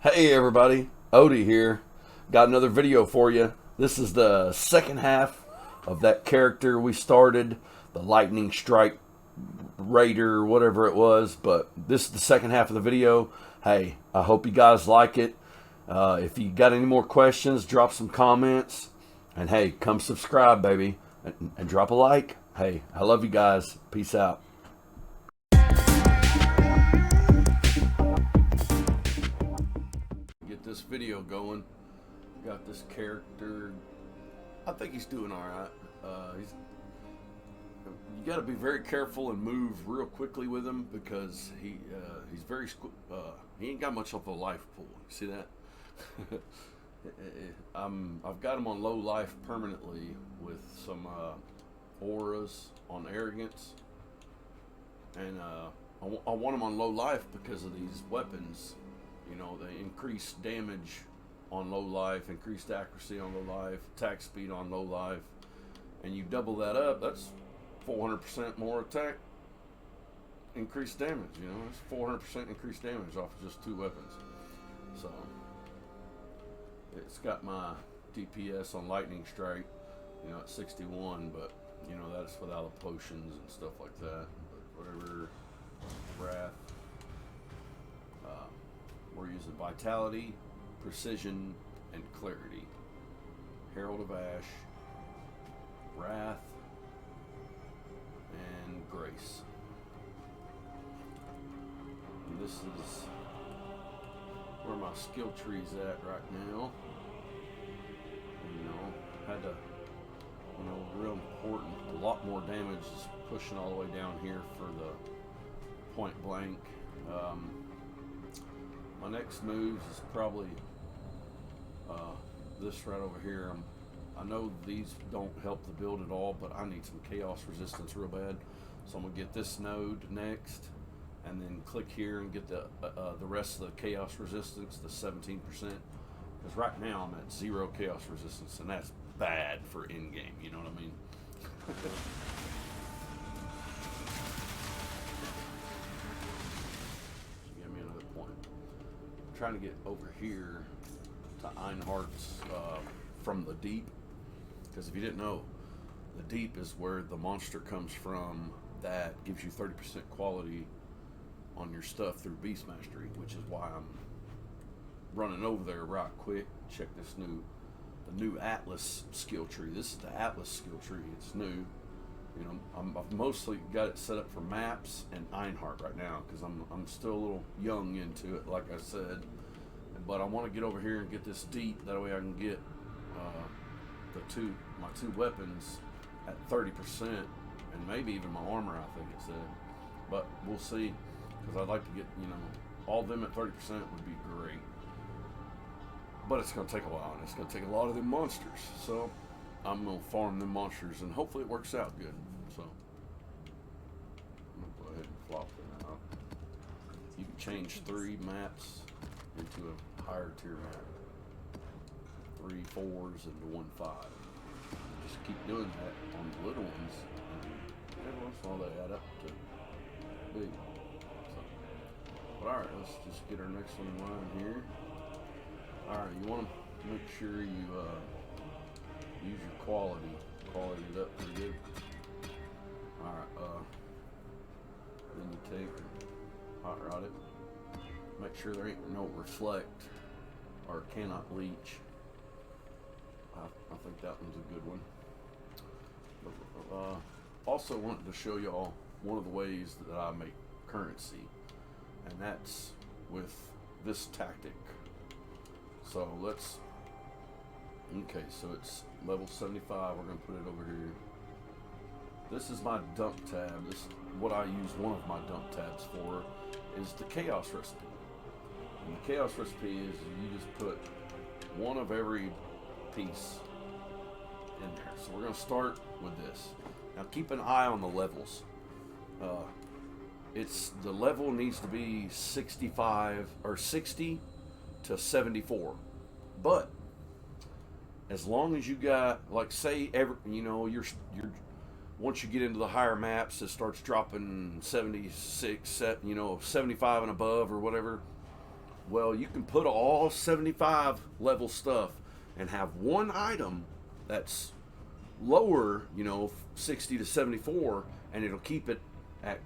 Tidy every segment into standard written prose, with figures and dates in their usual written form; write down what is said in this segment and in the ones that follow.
Hey everybody, Odie here. Got another video for you. This is the second half of that character we started, the Lightning Strike Raider, whatever it was. But this is the second half of the video. Hey, I hope you guys like it. If you got any more questions, drop some comments. And hey, come subscribe, baby. And drop a like. Hey, I love you guys. Peace out. Get this video going. Got this character. I think he's doing all right. You got to be very careful and move real quickly with him because he's very he ain't got much of a life pool. You see that? I've got him on low life permanently with some auras on arrogance, and I want him on low life because of these weapons. You know, they increase damage on low life, increased accuracy on low life, attack speed on low life, and you double that up, that's 400% more attack, increased damage. You know, it's 400% increased damage off of just two weapons. So it's got my DPS on Lightning Strike, you know, at 61, but you know that's without the potions and stuff like that. But whatever, Wrath. We're using Vitality, Precision, and Clarity. Herald of Ash, Wrath, and Grace. And this is where my skill tree's at right now. You know, had to, you know, real important. A lot more damage is pushing all the way down here for the point blank. My next move is probably this right over here. I know these don't help the build at all, but I need some chaos resistance real bad. So I'm gonna get this node next, and then click here and get the rest of the chaos resistance, the 17%. Because right now I'm at 0 chaos resistance, and that's bad for in-game. You know what I mean? Trying to get over here to Einhardt's from the deep, because if you didn't know, the deep is where the monster comes from that gives you 30% quality on your stuff through Beast Mastery, which is why I'm running over there right quick. Check this the new Atlas skill tree. This is the Atlas skill tree. It's new. You know, I've mostly got it set up for maps and Einhardt right now because I'm still a little young into it, like I said. But I want to get over here and get this deep. That way I can get my two weapons at 30%, and maybe even my armor. I think it said, but we'll see. Because I'd like to get, you know, all of them at 30% would be great. But it's going to take a while, and it's going to take a lot of them monsters. So I'm going to farm them monsters, and hopefully it works out good. So I'm going to go ahead and flop them out. You can change 3 maps into a higher tier map. 3 4s into 1 5. Just keep doing that on the little ones, and every once in a while they add up to big. So, but alright, let's just get our next one in line here. Alright, you want to make sure you use your quality it up pretty good. Alright, then you take hot rod it. Make sure there ain't no reflect or cannot leech. I think that one's a good one. Also wanted to show y'all one of the ways that I make currency, and that's with this tactic. So okay, so it's level 75. We're gonna put it over here. This is my dump tab. This is what I use one of my dump tabs for, is the chaos recipe. And the chaos recipe is you just put one of every piece in there. So we're going to start with this. Now keep an eye on the levels. The level needs to be 65 or 60 to 74. But as long as you got, like, say you're once you get into the higher maps, it starts dropping 76, 75 and above or whatever. Well, you can put all 75 level stuff and have one item that's lower, 60 to 74, and it'll keep it at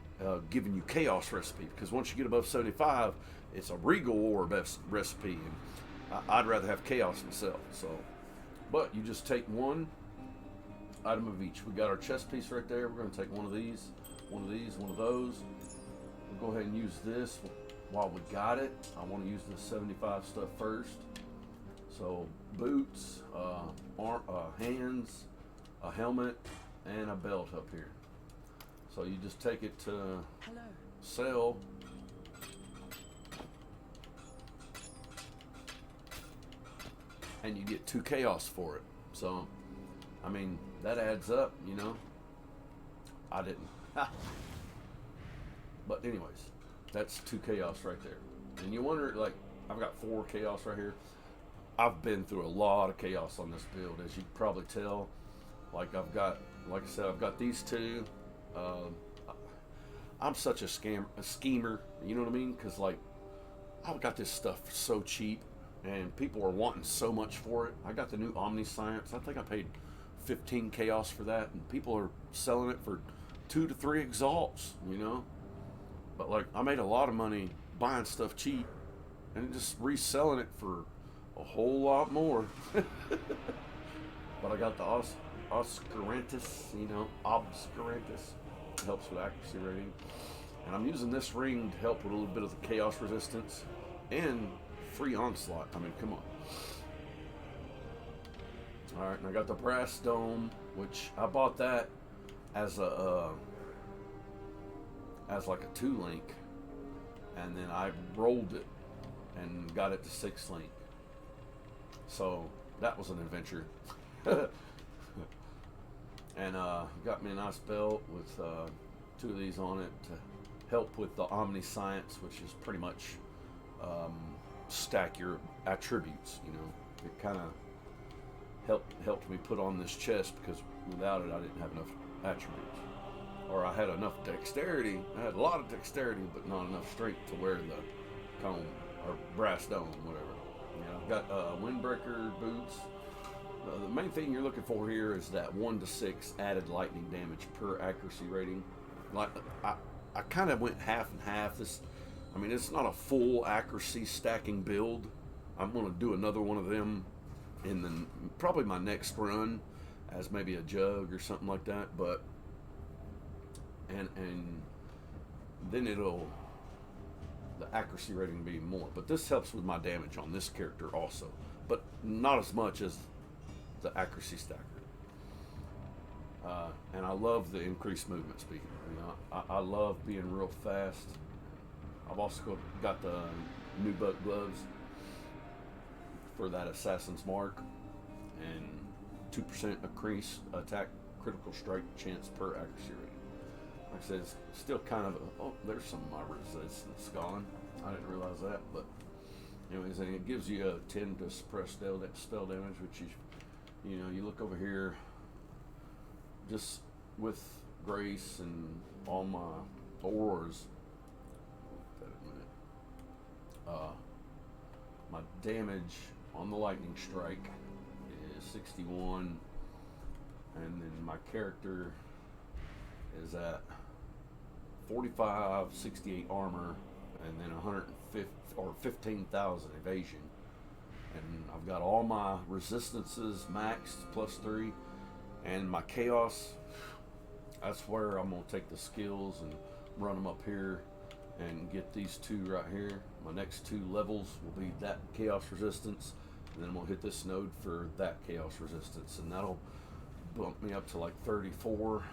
giving you chaos recipe. Because once you get above 75, it's a regal orb recipe, and I'd rather have chaos myself. So, but you just take one item of each. We got our chest piece right there. We're going to take one of these, one of these, one of those. We'll go ahead and use this while we got it. I want to use the 75 stuff first. So boots, hands, a helmet, and a belt up here. So you just take it to sell. And you get 2 chaos for it. So, I mean, that adds up, I didn't. But anyways, that's 2 chaos right there. And you wonder, like, I've got 4 chaos right here. I've been through a lot of chaos on this build, as you can probably tell. Like I said, I've got these 2. I'm such a schemer, you know what I mean? Because, like, I've got this stuff so cheap, and people are wanting so much for it. I got the new Omniscience. I think I paid 15 chaos for that, and people are selling it for 2 to 3 exalts, But, like, I made a lot of money buying stuff cheap and just reselling it for a whole lot more. But I got the Oscurantis, Obscurantis. Helps with accuracy rating. And I'm using this ring to help with a little bit of the chaos resistance and free onslaught. I mean, come on. Alright, and I got the brass dome, which I bought that as a as like a 2-link, and then I rolled it and got it to 6-link. So that was an adventure. And got me a nice belt with 2 of these on it to help with the Omniscience, which is pretty much stack your attributes. It kind of helped me put on this chest, because without it I didn't have enough attributes, or I had enough dexterity. I had a lot of dexterity, but not enough strength to wear the cone or brass dome, whatever. I've got windbreaker boots. The main thing you're looking for here is that 1 to 6 added lightning damage per accuracy rating. Like I kind of went half and half. It's not a full accuracy stacking build. I'm going to do another one of them in probably my next run, as maybe a jug or something like that. But and then the accuracy rating be more. But this helps with my damage on this character also, but not as much as the accuracy stacker. And I love the increased movement speed. I love being real fast. I've also got the new buck gloves for that assassin's mark, and 2% increase attack critical strike chance per accuracy rating. Like I said, it's still kind of there's some of my resistance gone. I didn't realize that, but anyways, and it gives you a 10 to suppress spell damage, which is, you look over here, just with grace and all my ores. My damage on the lightning strike is 61, and then my character is at 45, 68 armor, and then 150 or 15,000 evasion. And I've got all my resistances maxed +3, and my chaos. That's where I'm gonna take the skills and run them up here and get these 2 right here. My next 2 levels will be that chaos resistance, and then I'm gonna hit this node for that chaos resistance, and that'll bump me up to like 34.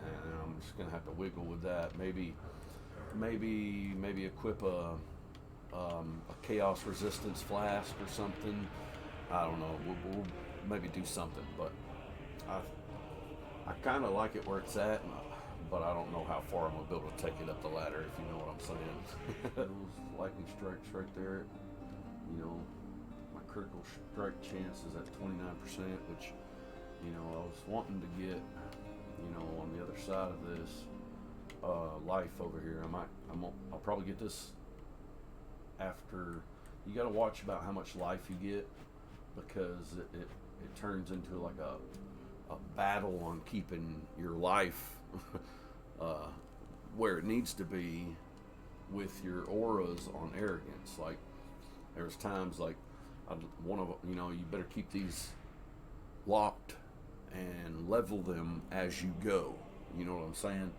And I'm just gonna have to wiggle with that. Maybe equip a chaos resistance flask or something. I don't know. We'll maybe do something, but I kind of like it where it's at, but I don't know how far I'm gonna be able to take it up the ladder, if you know what I'm saying. Those lightning strikes right there. My critical strike chance is at 29%, which I was wanting to get. On the other side of this life over here, I'll probably get this after you got to watch about how much life you get, because it turns into like a battle on keeping your life where it needs to be with your auras on arrogance. Like there's times like you better keep these locked and level them as you go. You know what I'm saying?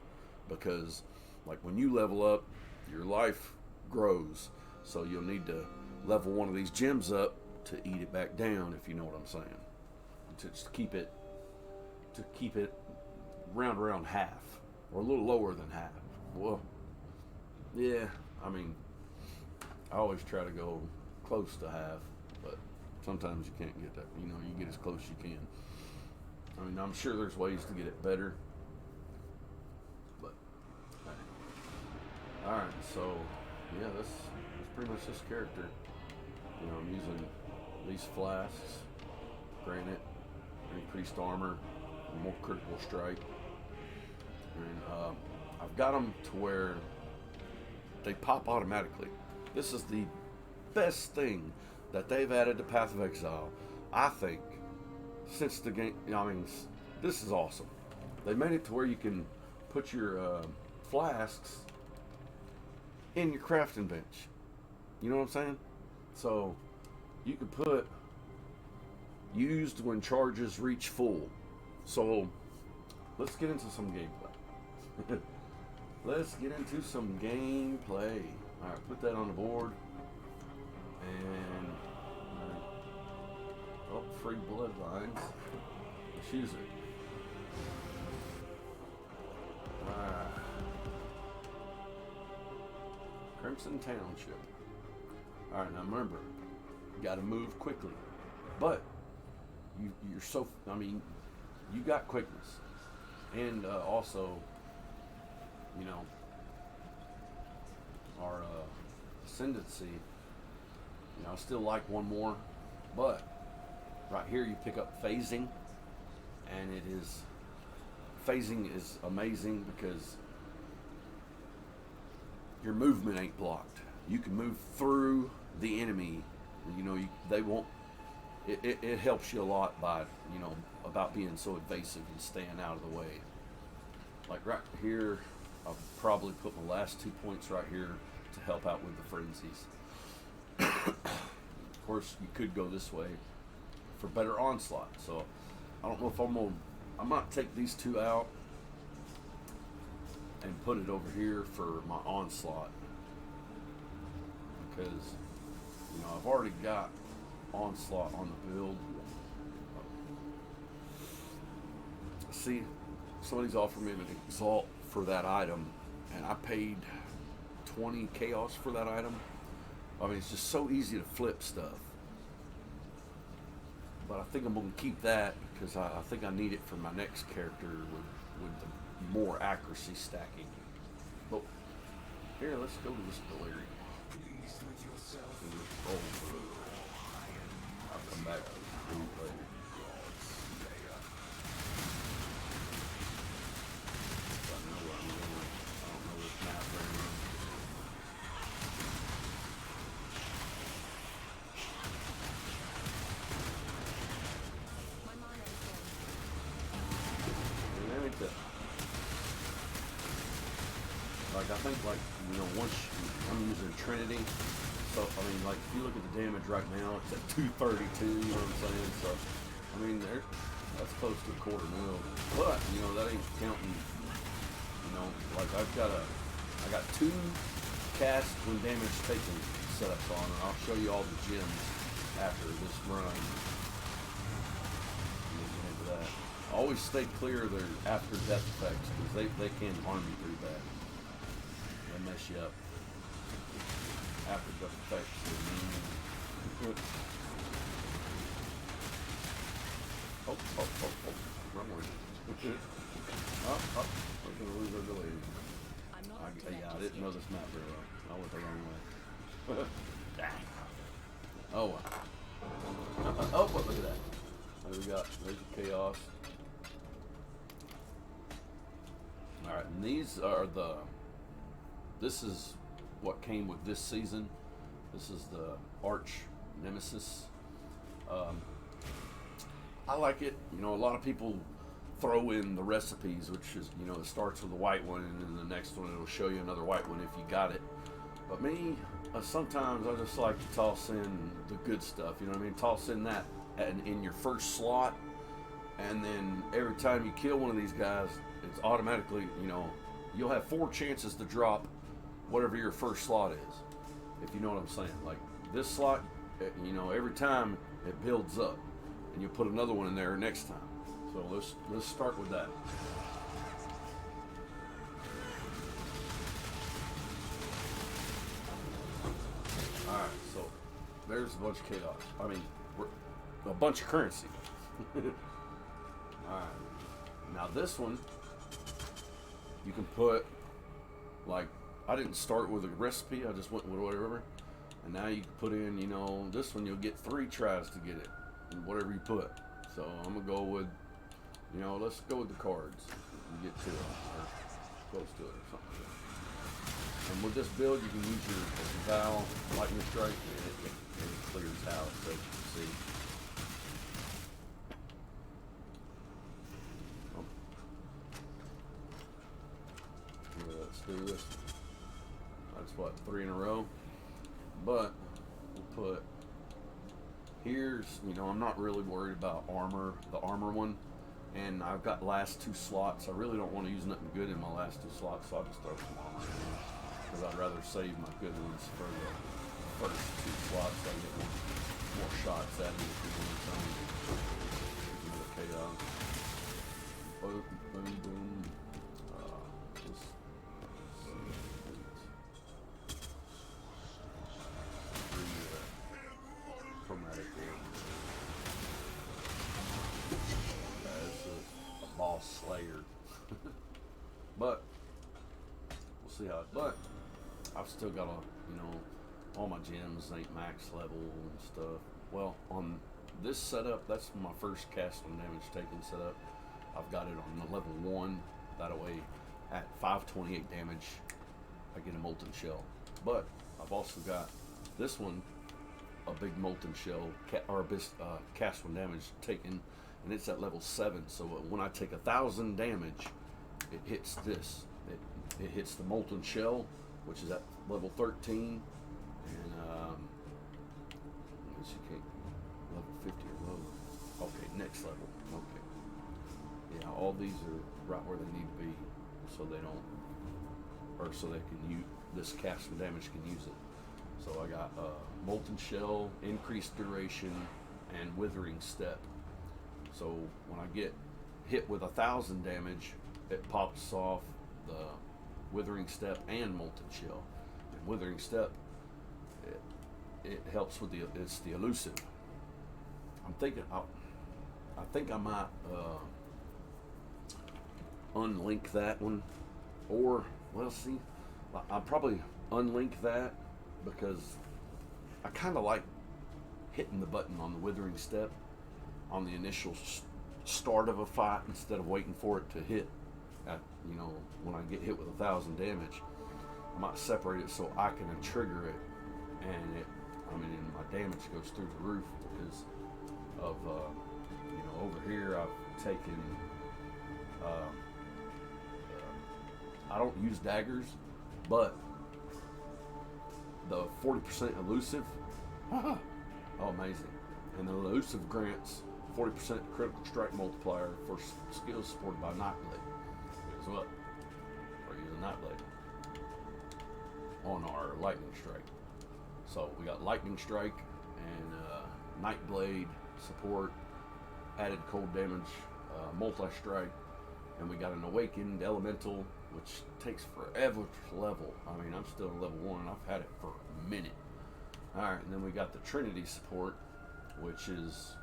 Because like when you level up, your life grows. So you'll need to level one of these gems up to eat it back down, if you know what I'm saying. To just keep it around half, or a little lower than half. Well, yeah, I mean, I always try to go close to half, but sometimes you can't get that. You get as close as you can. I mean, I'm sure there's ways to get it better, but all right. So yeah, that's pretty much this character. I'm using these flasks, granite, increased armor, more critical strike, and I've got them to where they pop automatically. This is the best thing that they've added to Path of Exile, I think, since the game. I mean, this is awesome. They made it to where you can put your flasks in your crafting bench. You know what I'm saying? So you could put used when charges reach full. So let's get into some gameplay. Let's get into some gameplay. Alright, put that on the board. And free bloodlines. Let's use it. Alright. Crimson Township. Alright, now remember, you gotta move quickly. But you're so, you got quickness. And also, our ascendancy, I still like one more, but right here you pick up phasing, and phasing is amazing because your movement ain't blocked. You can move through the enemy. They won't. It helps you a lot by about being so evasive and staying out of the way. Like right here, I'll probably put my last 2 points right here to help out with the frenzies. Of course, you could go this way for better onslaught. So I don't know if I might take these two out and put it over here for my onslaught, because I've already got onslaught on the build. See, somebody's offered me an exalt for that item, and I paid 20 chaos for that item. I mean, it's just so easy to flip stuff. But I think I'm going to keep that because I think I need it for my next character with the more accuracy stacking. But here, let's go to this delirium. I'll come back to the food later. Like, I think, once I'm using Trinity, so, if you look at the damage right now, it's at 232, you know what I'm saying? So, that's close to a quarter mil. But, that ain't counting, I got 2 cast when damage taken setups on, and I'll show you all the gems after this run. We'll get into that. Always stay clear of their after death effects, because they can harm you pretty bad. They mess you up. After death effects. Run away. We're going to lose our delay. I didn't know this map very well. I went the wrong way. Oh, wow. Look at that. There's the chaos. Alright, and these are this is what came with this season. This is the Archnemesis. Um, I like it. You know, a lot of people throw in the recipes, which is, you know, it starts with a white one, and then the next one it'll show you another white one if you got it. But me, sometimes I just like to toss in the good stuff. You know what I mean? Toss in that in your first slot, and then every time you kill one of these guys, it's automatically, you know, you'll have 4 chances to drop whatever your first slot is. If you know what I'm saying. Like this slot, you know, every time it builds up, and you'll put another one in there next time. So let's start with that. All right, so there's a bunch of chaos. I mean, a bunch of currency. All right, now this one you can put, like, I didn't start with a recipe. I just went with whatever, and now you can put in, you know, this one you'll get 3 tries to get it, whatever you put. So I'm gonna go with, you know, let's go with the cards and get to it, or close to it, or something like that. And with this build, you can use your Exile, Lightning Strike, and it clears out, so you can see. Let's do this. That's what, 3 in a row. But we'll put, here's, you know, I'm not really worried about armor, the armor one. And I've got last 2 slots. I really don't want to use nothing good in my last 2 slots, so I'll just throw some armor in there. Because I'd rather save my good ones for the first 2 slots so I get more shots at it if you're doing something. Another chaos. Boom, boom, boom. Boss Slayer. But we'll see how it, but I've still got you know, all my gems ain't max level and stuff. Well, on this setup, that's my first cast on damage taken setup. I've got it on the level 1. That way, at 528 damage, I get a molten shell. But I've also got this one, a big molten shell, cast on damage taken, and it's at level 7. So when I take 1,000 damage, it hits this. It hits the molten shell, which is at level 13, and I guess you can't, level 50 or lower. Okay, next level. Okay, yeah, all these are right where they need to be, so they don't, or so they can use this cast from damage can use it. So I got molten shell, increased duration, and withering step. So when I get hit with 1,000 damage, it pops off the withering step and molten shell. And withering step, it helps with it's the elusive. I'm thinking, I think I might unlink that one, or, well, see, I'll probably unlink that because I kind of like hitting the button on the withering step on the initial start of a fight instead of waiting for it to hit at, you know, when I get hit with 1,000 damage. I might separate it so I can trigger it, and my damage goes through the roof because of, you know, over here I've taken, I don't use daggers, but the 40% elusive, oh, amazing. And the elusive grants 40% critical strike multiplier for skills supported by Nightblade. Guess what? We're using Nightblade on our Lightning Strike. So we got Lightning Strike and Nightblade support, added cold damage, multi-strike, and we got an Awakened Elemental, which takes forever to level. I mean, I'm still in level 1 and I've had it for a minute. Alright, and then we got the Trinity support, which is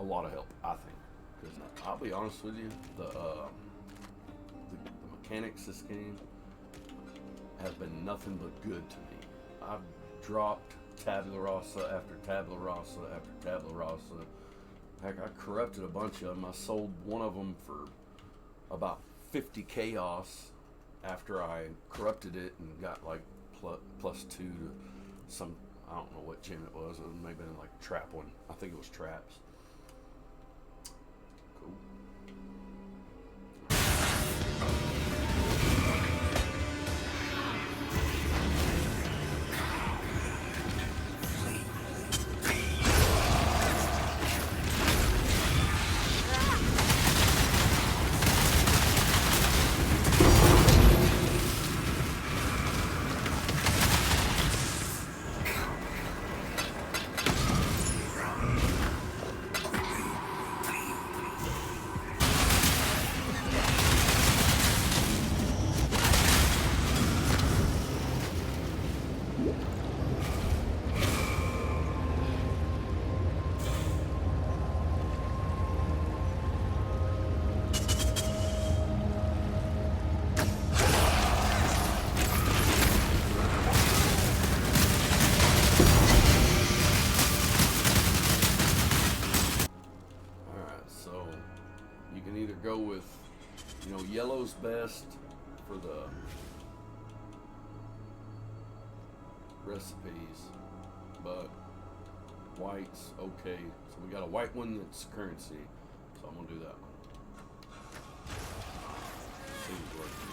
a lot of help, I think. Because I'll be honest with you, the mechanics this game have been nothing but good to me. I've dropped Tabula Rasa after Tabula Rasa after Tabula Rasa. Heck, I corrupted a bunch of them. I sold one of them for about 50 chaos after I corrupted it and got like plus 2 to some, I don't know what gem it was. It may have been like a trap one. I think it was traps. Cool. Go with, yellow's best for the recipes, but white's okay. So we got a white one that's currency, so I'm gonna do that one. Seems working.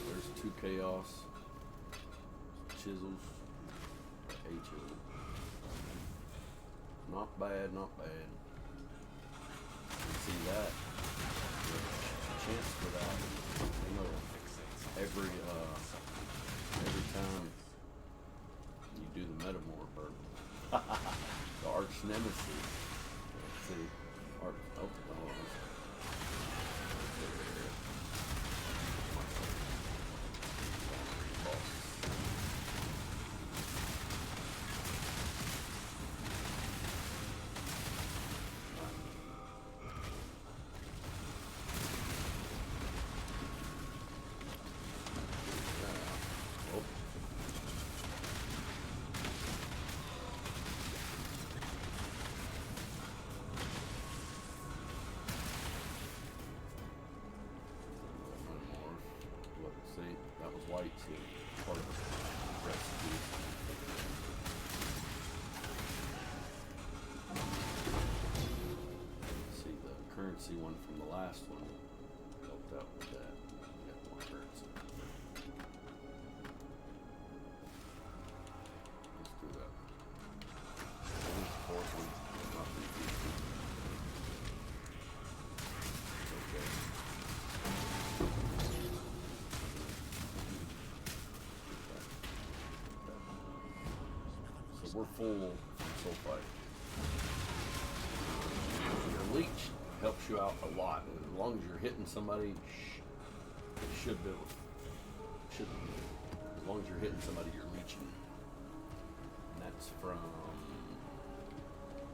There's 2 chaos chisels. A chisel. Not bad, not bad. You see that? Chance for that. Every time you do the metamorph or the Archnemesis. Let's see. White's part of the recipe. See the currency one from the last one helped out with that. We got more currency. Let's do that. There's the 4th one. Not repeating. Okay. We're full sulfite. Your leech helps you out a lot. As long as you're hitting somebody, it should do it. As long as you're hitting somebody, you're leeching. And that's from,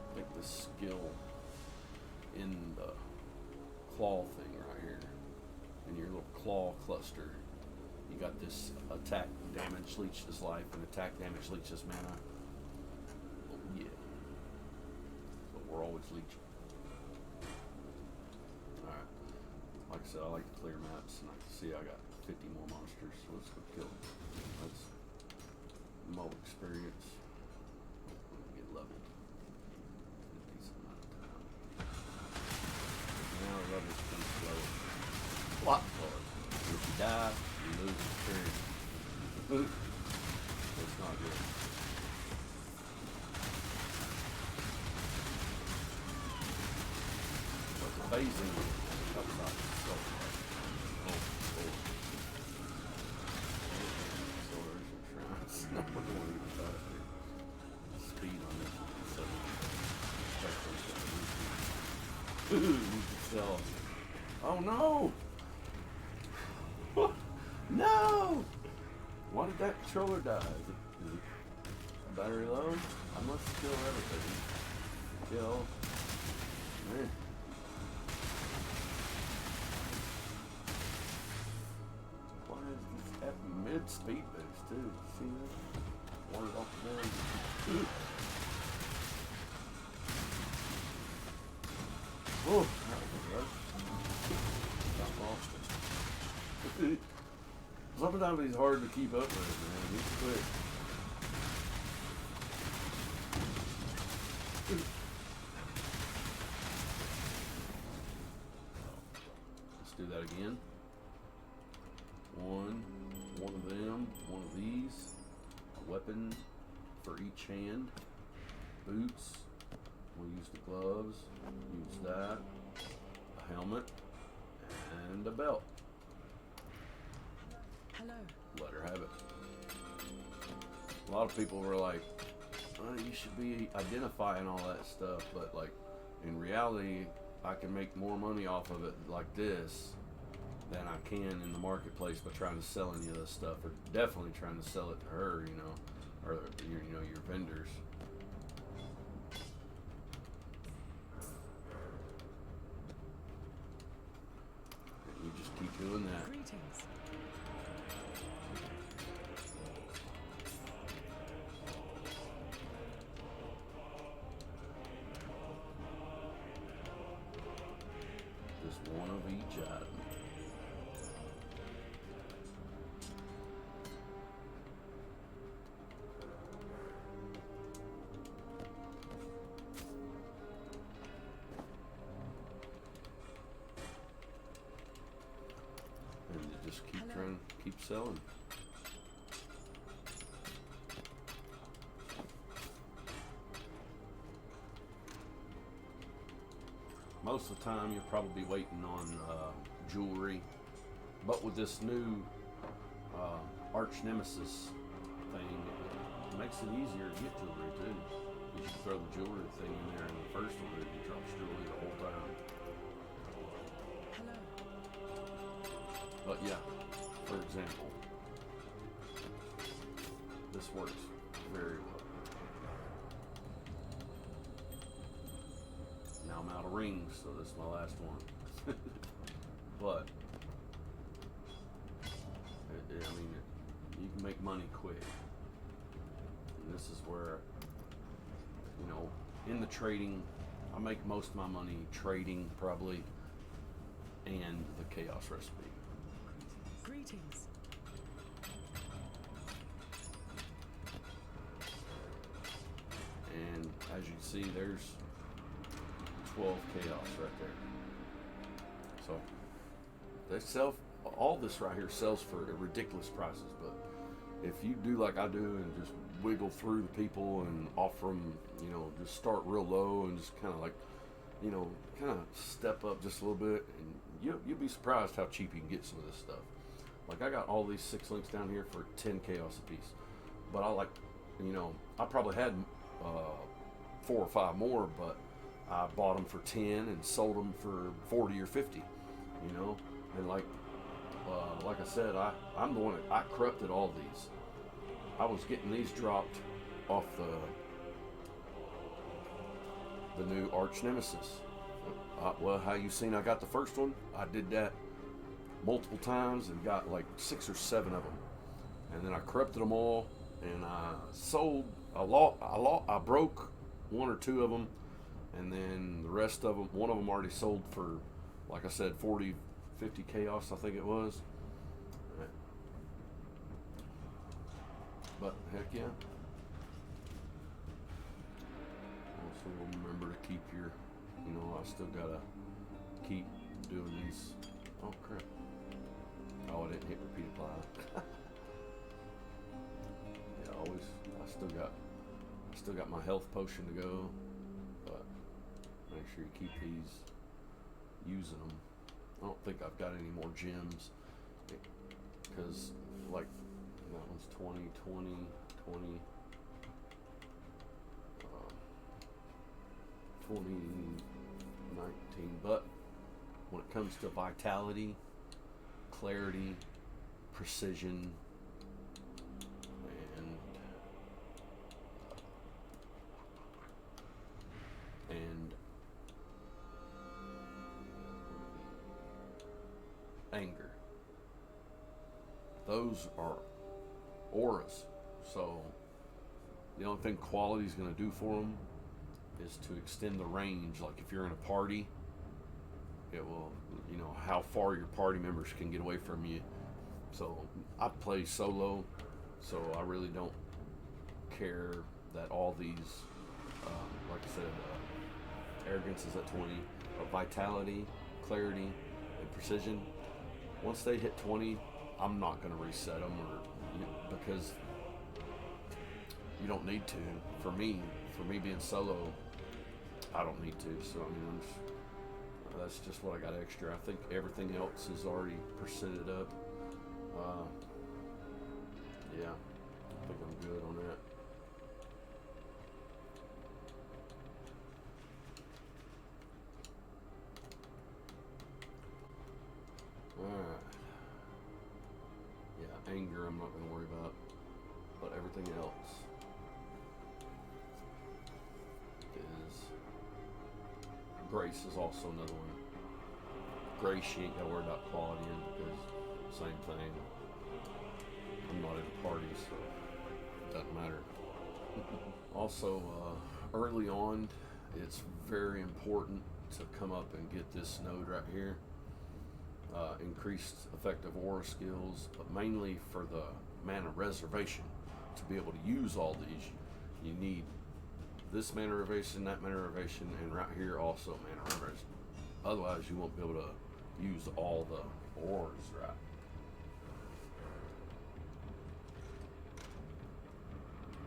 I think, the skill in the claw thing right here. In your little claw cluster, you got this attack damage leech this life and attack damage leech this mana. Yeah. But we're always leeching. Alright. Like I said, I like to clear maps, and I can see I got 50 more monsters, so let's go kill them. That's more experience. Get leveled. A decent amount of time. Now level's pretty slow. A lot slower. If you die, you lose experience. That's not good. Phasing helps out so much. Oh. So there's your shrines. We're going even faster. Speed on this one. So, you can tell. Oh no! No! Why did that controller die? Is it battery low? I must kill everything. Kill. Man. Mid speed boost too. See that? Wanted off the down. Oh, that was rough. Stop Boston. Sometimes he's hard to keep up with, man. He's quick. Let's do that again. One of them, one of these. A weapon for each hand. Boots. We'll use the gloves. Use that. A helmet. And a belt. Hello. Let her have it. A lot of people were like, oh, you should be identifying all that stuff, but like in reality, I can make more money off of it like this than I can in the marketplace by trying to sell any of this stuff, or definitely trying to sell it to her, you know, or your vendors. And you just keep doing that. Greetings. Just one of each item. And you just keep trying to keep selling. Most of the time you'll probably be waiting on jewelry, but with this new Archnemesis thing, it makes it easier to get jewelry too. You can throw the jewelry thing in there, and the first one it drops jewelry the whole time. Hello. But yeah, for example, this works very well. Now I'm out of rings, so this is my last one. But you can make money quick. And this is where, in the trading, I make most of my money trading probably, and the chaos recipe. Greetings. And as you can see, there's 12 chaos right there. So they sell, all this right here sells for ridiculous prices, but if you do like I do and just wiggle through the people and offer them, just start real low and just kind of like, kind of step up just a little bit, and you'll be surprised how cheap you can get some of this stuff. Like I got all these 6 links down here for 10 chaos a piece, but I probably had 4 or 5 more, but I bought them for 10 and sold them for 40 or 50, and like I said, I'm the one that I corrupted all these. I was getting these dropped off the new Archnemesis. Well, how you seen I got the first one? I did that multiple times and got like 6 or 7 of them, and then I corrupted them all, and I sold a lot. I broke 1 or 2 of them, and then the rest of them, one of them already sold for, like I said, 40, 50 chaos, I think it was. But heck yeah. Also remember to keep your, I still gotta keep doing these. Oh crap. Oh, I didn't hit repeat apply. Yeah, always, I still got my health potion to go, but make sure you keep these, using them. I don't think I've got any more gems, because like that one's 20, 20, 20, 19, but when it comes to vitality, clarity, precision, and anger, those are auras. So the only thing quality is going to do for them is to extend the range. Like if you're in a party It will, you know, how far your party members can get away from you. So I play solo, so I really don't care that all these, like I said, arrogance is at 20, but vitality, clarity, and precision. Once they hit 20, I'm not going to reset them, or because you don't need to. For me being solo, I don't need to. So I mean, that's just what I got extra. I think everything else is already percented up. Yeah, I think I'm good on that. Alright. Yeah, anger I'm not going to worry about, but everything else is... Grace is also another one. Grace, you ain't got to worry about quality in, because same thing. I'm not in a party, so it doesn't matter. Also, early on, it's very important to come up and get this node right here. Increased effective aura skills, but mainly for the mana reservation. To be able to use all these, you need this mana reservation, that mana reservation, and right here also mana reservation. Otherwise, you won't be able to use all the auras right.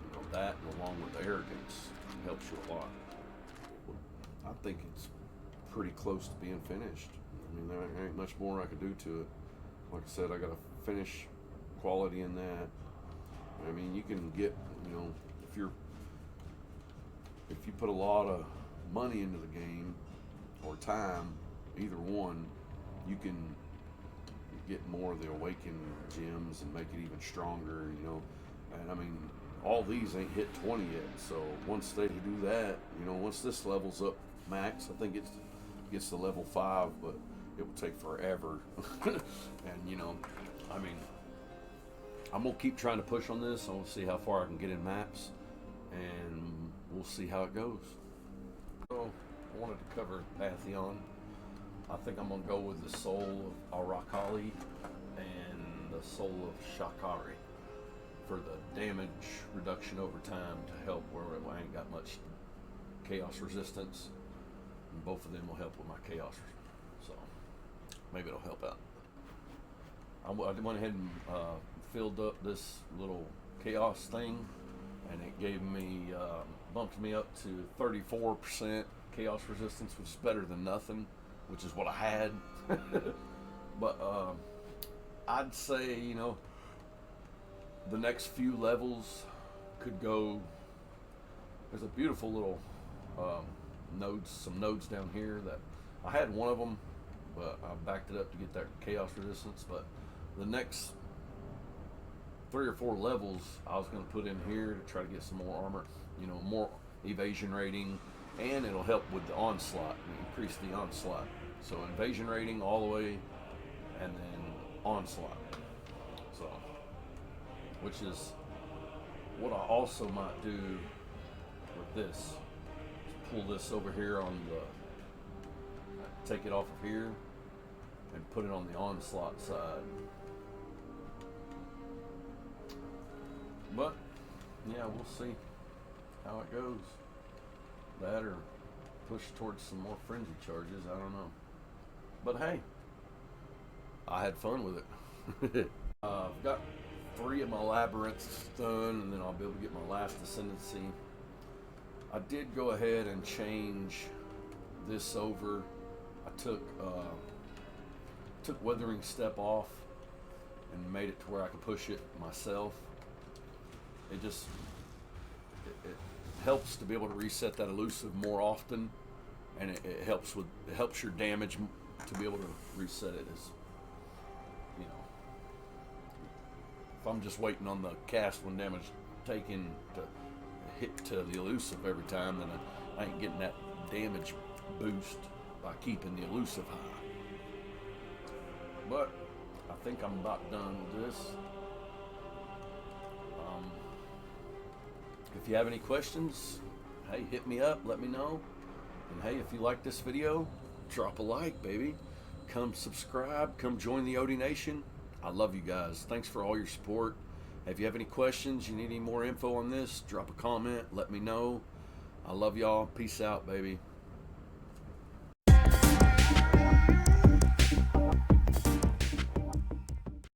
You know, that, and along with the arrogance, helps you a lot. I think it's pretty close to being finished. I mean, there ain't much more I could do to it. Like I said, I got to finish quality in that. I mean, you can get, you know, if you put a lot of money into the game or time, either one, you can get more of the awakened gems and make it even stronger, you know. And I mean, all these ain't hit 20 yet, so once they do that, you know, once this levels up max, I think it gets to level 5, but it will take forever. And you know, I mean, I'm gonna keep trying to push on this. I want to see how far I can get in maps, and we'll see how it goes. So I wanted to cover Pantheon. I think I'm gonna go with the Soul of Arakali and the Soul of Shakari for the damage reduction over time to help where I ain't got much chaos resistance, and both of them will help with my chaos. So maybe it'll help out. I went ahead and filled up this little chaos thing, and it gave me bumped me up to 34% chaos resistance, which is better than nothing, which is what I had. But I'd say, you know, the next few levels could go. There's a beautiful little some nodes down here that I had one of them, but I backed it up to get that chaos resistance. But the next 3 or 4 levels I was going to put in here to try to get some more armor, you know, more evasion rating, and it'll help with the onslaught, increase the onslaught. So invasion rating all the way, and then onslaught. So, which is what I also might do with this. Just pull this over here on the, take it off of here, and put it on the onslaught side. But yeah, we'll see how it goes. That or push towards some more frenzy charges, I don't know. But hey, I had fun with it. I've got 3 of my labyrinths done, and then I'll be able to get my last ascendancy. I did go ahead and change this over. I took Weathering Step off and made it to where I could push it myself. It helps to be able to reset that elusive more often, and it helps your damage to be able to reset it. As you know, if I'm just waiting on the cast when damage taken to hit to the elusive every time, then I ain't getting that damage boost by keeping the elusive high. But I think I'm about done with this. If you have any questions, hey, hit me up, let me know. And hey, if you like this video, drop a like, baby. Come subscribe. Come join the Odie Nation. I love you guys. Thanks for all your support. If you have any questions, you need any more info on this, drop a comment. Let me know. I love y'all. Peace out, baby.